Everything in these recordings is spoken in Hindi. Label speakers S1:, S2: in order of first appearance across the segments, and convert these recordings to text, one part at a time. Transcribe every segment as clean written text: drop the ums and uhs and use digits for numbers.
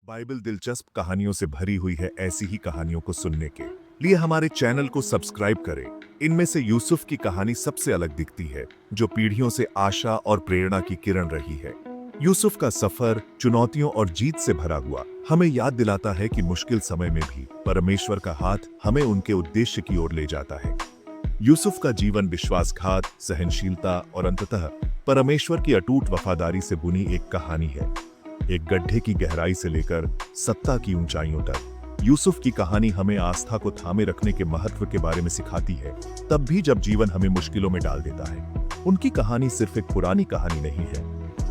S1: बाइबल दिलचस्प कहानियों से भरी हुई है। ऐसी ही कहानियों को सुनने के लिए हमारे चैनल को सब्सक्राइब करें। इनमें से यूसुफ की कहानी सबसे अलग दिखती है, जो पीढ़ियों से आशा और प्रेरणा की किरण रही है। यूसुफ का सफर चुनौतियों और जीत से भरा हुआ हमें याद दिलाता है कि मुश्किल समय में भी परमेश्वर का हाथ हमें उनके उद्देश्य की ओर ले जाता है। यूसुफ का जीवन विश्वासघात, सहनशीलता और अंततः परमेश्वर की अटूट वफादारी से बुनी एक कहानी है। एक गड्ढे की गहराई से लेकर सत्ता की ऊंचाइयों तक यूसुफ की कहानी हमें आस्था को थामे रखने के महत्व के बारे में सिखाती है, तब भी जब जीवन हमें मुश्किलों में डाल देता है। उनकी कहानी सिर्फ एक पुरानी कहानी नहीं है,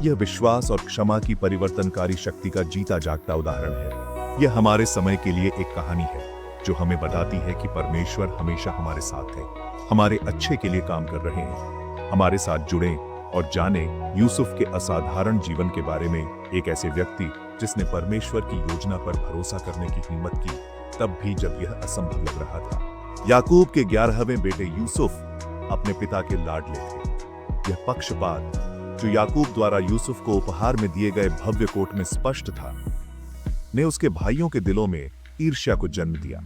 S1: यह विश्वास और क्षमा की परिवर्तनकारी शक्ति का जीता जागता उदाहरण है। यह हमारे समय के लिए एक कहानी है जो हमें बताती है कि परमेश्वर हमेशा हमारे साथ है, हमारे अच्छे के लिए काम कर रहे हैं। हमारे साथ जुड़े और जाने यूसुफ के असाधारण जीवन के बारे में, एक ऐसे व्यक्ति जिसने परमेश्वर की योजना पर भरोसा करने की हिम्मत की, तब भी जब यह असंभव लग रहा था। याकूब के 11वें बेटे यूसुफ अपने पिता के लाडले थे। यह पक्षपात जो याकूब द्वारा यूसुफ को उपहार में दिए गए भव्य कोट में स्पष्ट था, ने उसके भाइयों के दिलों में ईर्ष्या को जन्म दिया।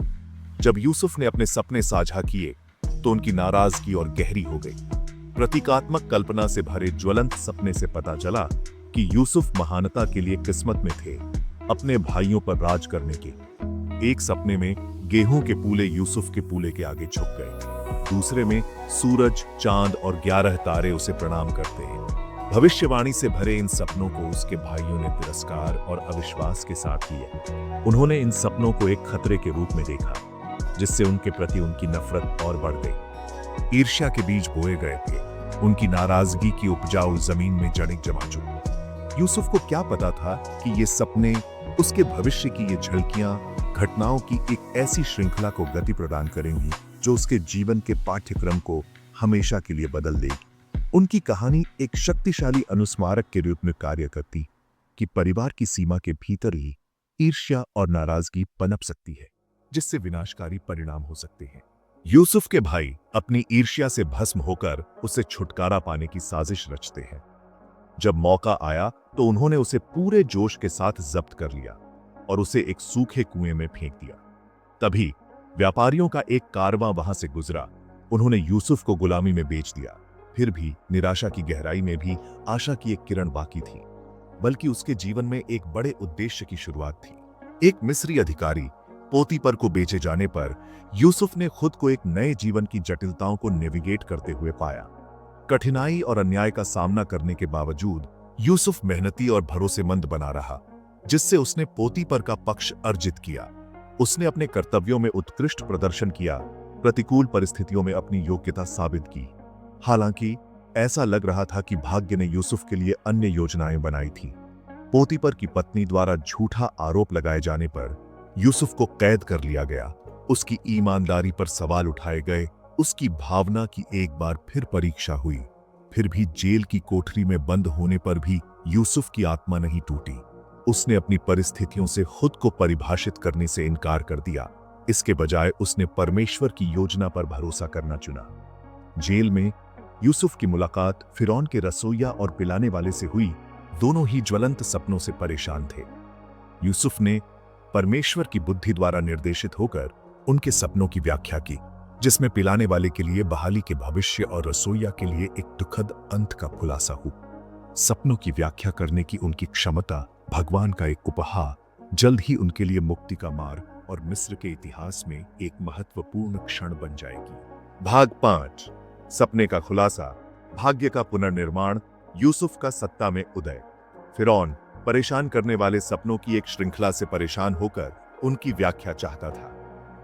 S1: जब यूसुफ ने अपने सपने साझा किए तो उनकी नाराजगी और गहरी हो गई। प्रतीकात्मक कल्पना से भरे ज्वलंत सपने से पता चला कि यूसुफ महानता के लिए किस्मत में थे, अपने भाइयों पर राज करने के। एक सपने में गेहूं के पूले यूसुफ के पूले के आगे झुक गए, दूसरे में सूरज, चांद और 11 तारे उसे प्रणाम करते हैं। भविष्यवाणी से भरे इन सपनों को उसके भाइयों ने तिरस्कार और अविश्वास के साथ लिया। उन्होंने इन सपनों को एक खतरे के रूप में देखा, जिससे उनके प्रति उनकी नफरत और बढ़ गई। ईर्ष्या के बीज बोए गए थे, उनकी नाराजगी की उपजाऊ जमीन में जड़ें जमा चुकी। यूसुफ को क्या पता था कि ये सपने, उसके भविष्य की ये झलकियां, घटनाओं की एक ऐसी श्रृंखला को गति प्रदान करेंगी जो उसके जीवन के पाठ्यक्रम को हमेशा के लिए बदल देगी। उनकी कहानी एक शक्तिशाली अनुस्मारक के रूप में कार्य करती कि परिवार की सीमा के भीतर ही ईर्ष्या और नाराजगी पनप सकती है, जिससे विनाशकारी परिणाम हो सकते हैं। यूसुफ के भाई अपनी ईर्ष्या से भस्म होकर उसे छुटकारा पाने की साजिश रचते हैं। जब मौका आया तो उन्होंने उसे पूरे जोश के साथ जब्त कर लिया और उसे एक सूखे कुएं में फेंक दिया। तभी व्यापारियों का एक कारवां वहां से गुजरा। उन्होंने यूसुफ को गुलामी में बेच दिया। फिर भी निराशा की गहराई में भी आशा की एक किरण बाकी थी, बल्कि उसके जीवन में एक बड़े उद्देश्य की शुरुआत थी। एक मिस्री अधिकारी पोतीपर को बेचे जाने पर यूसुफ ने खुद को एक नए जीवन की जटिलताओं को नेविगेट करते हुए पाया। कठिनाई और अन्याय का सामना करने के बावजूद यूसुफ मेहनती और भरोसेमंद बना रहा, जिससे उसने पोतीपर का पक्ष अर्जित किया। उसने अपने कर्तव्यों में उत्कृष्ट प्रदर्शन किया, प्रतिकूल परिस्थितियों में अपनी योग्यता साबित की। हालांकि ऐसा लग रहा था कि भाग्य ने यूसुफ के लिए अन्य योजनाएं बनाई थी। पोतीपर की पत्नी द्वारा झूठा आरोप लगाए जाने पर यूसुफ को कैद कर लिया गया। उसकी ईमानदारी पर सवाल उठाए गए। उसकी भावना की एक बार फिर परीक्षा हुई। फिर भी जेल की कोठरी में बंद होने पर भी यूसुफ की आत्मा नहीं टूटी। उसने अपनी परिस्थितियों से खुद को परिभाषित करने से इनकार कर दिया। इसके बजाय उसने परमेश्वर की योजना पर भरोसा करना चुना। जेल में यूसुफ की मुलाकात फिरौन के रसोइया और पिलाने वाले से हुई। दोनों ही ज्वलंत सपनों से परेशान थे। यूसुफ ने परमेश्वर की बुद्धि द्वारा निर्देशित होकर उनके सपनों की व्याख्या की, जिसमें पिलाने वाले के लिए बहाली के भविष्य और रसोइया के लिए एक दुखद अंत का खुलासा हुआ। सपनों की व्याख्या करने की उनकी क्षमता भगवान का एक उपहार जल्द ही उनके लिए मुक्ति का मार्ग और मिस्र के इतिहास में एक महत्वपूर्ण क्षण बन जाएगी। भाग 5, सपने का खुलासा, भाग्य का पुनर्निर्माण, यूसुफ का सत्ता में उदय। फिरौन परेशान करने वाले सपनों की एक श्रृंखला से परेशान होकर उनकी व्याख्या चाहता था।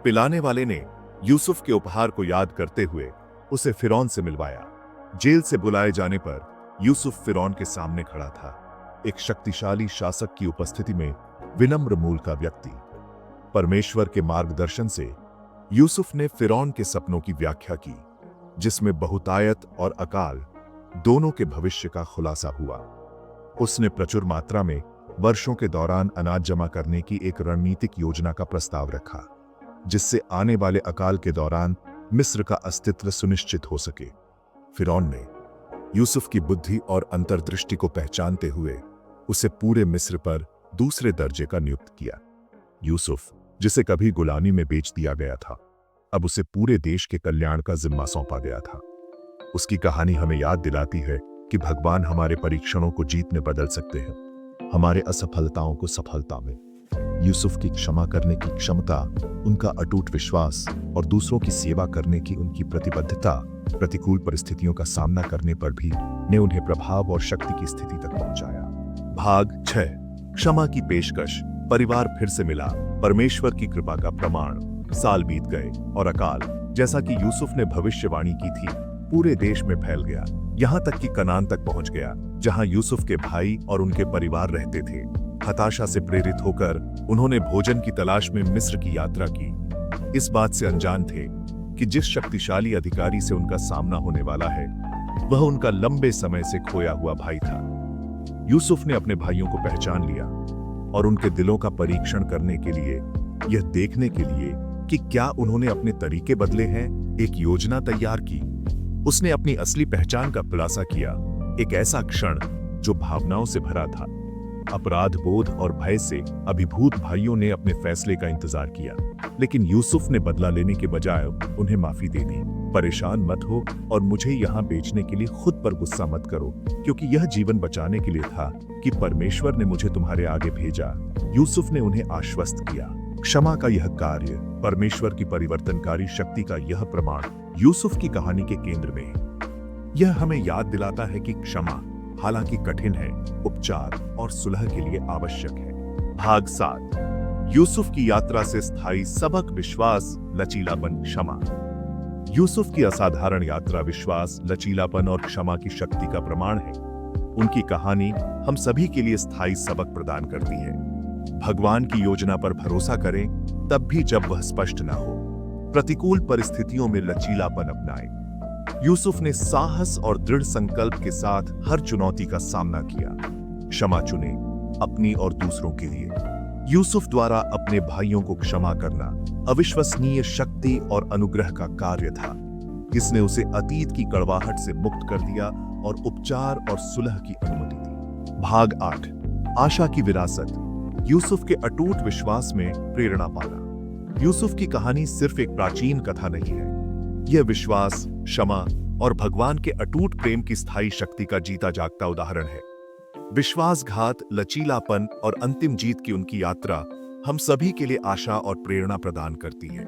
S1: पिलाने वाले ने यूसुफ के उपहार को याद करते हुए उसे फिरौन से मिलवाया। जेल से बुलाए जाने पर यूसुफ फिरौन के सामने खड़ा था, एक शक्तिशाली शासक की उपस्थिति में विनम्र मूल का व्यक्ति। परमेश्वर के मार्गदर्शन से यूसुफ ने फिरौन के सपनों की व्याख्या की, जिसमें बहुतायत और अकाल दोनों के भविष्य का खुलासा हुआ। उसने प्रचुर मात्रा में वर्षों के दौरान अनाज जमा करने की एक रणनीतिक योजना का प्रस्ताव रखा, जिससे आने वाले अकाल के दौरान मिस्र का अस्तित्व सुनिश्चित हो सके। फिरौन ने यूसुफ की बुद्धि और अंतर्दृष्टि को पहचानते हुए उसे पूरे मिस्र पर दूसरे दर्जे का नियुक्त किया। यूसुफ, जिसे कभी गुलामी में बेच दिया गया था, अब उसे पूरे देश के कल्याण का जिम्मा सौंपा गया था। उसकी कहानी हमें याद दिलाती है कि भगवान हमारे परीक्षणों को जीत में बदल सकते हैं, हमारे असफलताओं को सफलता में। यूसुफ की क्षमा करने की क्षमता, उनका अटूट विश्वास और दूसरों की सेवा करने की उनकी प्रतिबद्धता प्रतिकूल परिस्थितियों का सामना करने पर भी ने उन्हें प्रभाव और शक्ति की स्थिति तक पहुंचाया। भाग 6, क्षमा की पेशकश। परिवार फिर से मिला, परमेश्वर की कृपा का प्रमाण। साल बीत गए और अकाल, जैसा कि यूसुफ ने भविष्यवाणी की थी, पूरे देश में फैल गया, यहां तक कि कनान तक पहुंच गया, जहां यूसुफ के भाई और उनके परिवार रहते थे। हताशा से प्रेरित होकर उन्होंने भोजन की तलाश में मिस्र की यात्रा की। इस बात से अनजान थे कि जिस शक्तिशाली अधिकारी से उनका सामना होने वाला है, वह उनका लंबे समय से खोया हुआ भाई था। यूसुफ ने अपने भाइयों को पहचान लिया और उनके दिलों का परीक्षण करने के लिए, यह देखने के लिए कि क्या उन्होंने अपने तरीके बदले हैं, एक योजना तैयार की। उसने अपनी असली पहचान का खुलासा किया, एक ऐसा क्षण जो भावनाओं से भरा था। अपराध बोध और भय से अभिभूत भाइयों ने अपने फैसले का इंतजार किया, लेकिन यूसुफ ने बदला लेने के बजाय उन्हें माफी दे दी। परेशान मत हो और मुझे यहाँ बेचने के लिए खुद पर गुस्सा मत करो, क्योंकि यह जीवन बचाने के लिए था कि परमेश्वर ने मुझे तुम्हारे आगे भेजा। यूसुफ ने उन्हें आश्वस्त किया। क्षमा का यह कार्य, परमेश्वर की परिवर्तनकारी शक्ति का यह प्रमाण यूसुफ की कहानी के केंद्र में है। यह हमें याद दिलाता है कि क्षमा, हालांकि कठिन है, उपचार और सुलह के लिए आवश्यक है। भाग 7, यूसुफ की यात्रा से स्थायी सबक। विश्वास, लचीलापन, क्षमा। यूसुफ की असाधारण यात्रा विश्वास, लचीलापन और क्षमा की शक्ति का प्रमाण है। उनकी कहानी हम सभी के लिए स्थायी सबक प्रदान करती है। भगवान की योजना पर भरोसा करें, तब भी जब वह स्पष्ट न हो। प्रतिकूल परिस्थितियों में लचीलापन अपनाएं। यूसुफ ने साहस और दृढ़ संकल्प के साथ हर चुनौती का सामना किया। क्षमा चुने, अपनी और दूसरों के लिए। यूसुफ द्वारा अपने भाइयों को क्षमा करना अविश्वसनीय शक्ति और अनुग्रह का कार्य था। इसने उसे अतीत की कड़वाहट से मुक्त कर दिया और उपचार और सुलह की अनुमति दी। भाग 8, आशा की विरासत। यूसुफ के अटूट विश्वास में प्रेरणा पाना। यूसुफ की कहानी सिर्फ एक प्राचीन कथा नहीं है, यह विश्वास, क्षमा और भगवान के अटूट प्रेम की स्थायी शक्ति का जीता जागता उदाहरण है। विश्वासघात, लचीलापन और अंतिम जीत की उनकी यात्रा हम सभी के लिए आशा और प्रेरणा प्रदान करती है।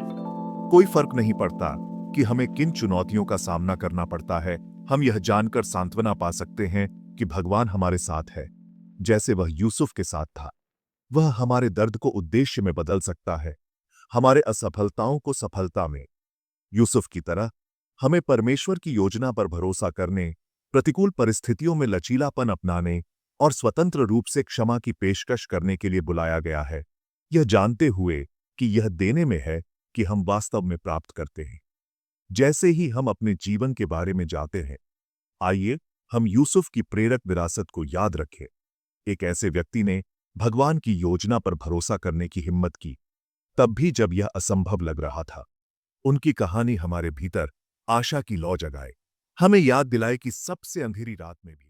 S1: कोई फर्क नहीं पड़ता कि हमें किन चुनौतियों का सामना करना पड़ता है, हम यह जानकर सांत्वना पा सकते हैं कि भगवान हमारे साथ है। जैसे वह यूसुफ के साथ था, वह हमारे दर्द को उद्देश्य में बदल सकता है, हमारे असफलताओं को सफलता में। यूसुफ की तरह हमें परमेश्वर की योजना पर भरोसा करने, प्रतिकूल परिस्थितियों में लचीलापन अपनाने और स्वतंत्र रूप से क्षमा की पेशकश करने के लिए बुलाया गया है, यह जानते हुए कि यह देने में है कि हम वास्तव में प्राप्त करते हैं। जैसे ही हम अपने जीवन के बारे में जाते हैं, आइए हम यूसुफ की प्रेरक विरासत को याद रखें। एक ऐसे व्यक्ति ने भगवान की योजना पर भरोसा करने की हिम्मत की, तब भी जब यह असंभव लग रहा था। उनकी कहानी हमारे भीतर आशा की लौ जगाए, हमें याद दिलाए कि सबसे अंधेरी रात में भी